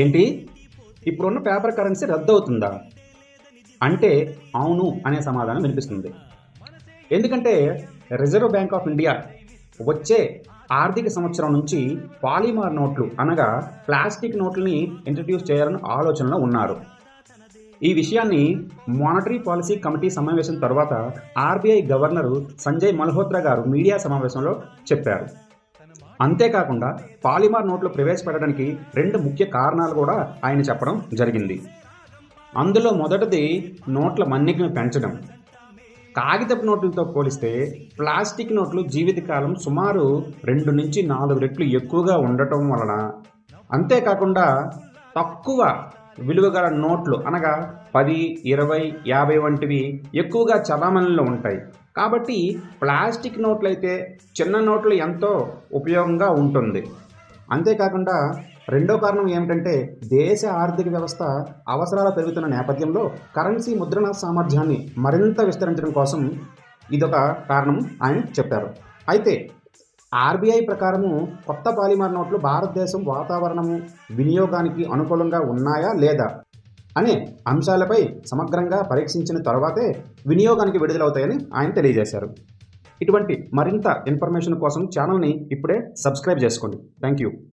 ఏంటి? ఇప్పుడున్న paper currency రద్దవుతుందా? అంటే అవును అనే సమాధానం వినిపిస్తుంది. ఎందుకంటే రిజర్వ్ బ్యాంక్ ఆఫ్ ఇండియా వచ్చే ఆర్థిక సంవత్సరం నుంచి పాలిమర్ నోట్లు అనగా ప్లాస్టిక్ నోట్లని ఇంట్రడ్యూస్ చేయాలని ఆలోచనలో ఉన్నారు. ఈ విషయాన్ని మానిటరీ పాలసీ కమిటీ సమావేశం తర్వాత ఆర్బీఐ గవర్నరు సంజయ్ మల్హోత్రా గారు మీడియా సమావేశంలో చెప్పారు. అంతేకాకుండా పాలిమర్ నోట్లు ప్రవేశపెట్టడానికి 2 ముఖ్య కారణాలు కూడా ఆయన చెప్పడం జరిగింది. అందులో మొదటిది నోట్ల మన్నికను పెంచడం. కాగితపు నోట్లతో పోలిస్తే ప్లాస్టిక్ నోట్లు జీవితకాలం సుమారు 2 నుంచి 4 రెట్లు ఎక్కువగా ఉండటం వలన, అంతేకాకుండా తక్కువ విలువ గల నోట్లు అనగా 10, 20, 50 వంటివి ఎక్కువగా చలామణిలో ఉంటాయి. కాబట్టి ప్లాస్టిక్ నోట్లయితే చిన్న నోట్లు ఎంతో ఉపయోగంగా ఉంటుంది. అంతేకాకుండా రెండో కారణం ఏమిటంటే దేశ ఆర్థిక వ్యవస్థ అవసరాలు పెరుగుతున్న నేపథ్యంలో కరెన్సీ ముద్రణ సామర్థ్యాన్ని మరింత విస్తరించడం కోసం ఇదొక కారణం ఆయన చెప్పారు. అయితే ఆర్బీఐ ప్రకారము కొత్త పాలిమర్ నోట్లు భారతదేశం వాతావరణము వినియోగానికి అనుకూలంగా ఉన్నాయా లేదా అనే అంశాలపై సమగ్రంగా పరీక్షించిన తర్వాతే వినియోగానికి విడుదలవుతాయని ఆయన తెలియజేశారు. ఇటువంటి మరింత ఇన్ఫర్మేషన్ కోసం ఛానల్ని ఇప్పుడే సబ్స్క్రైబ్ చేసుకోండి. Thank you.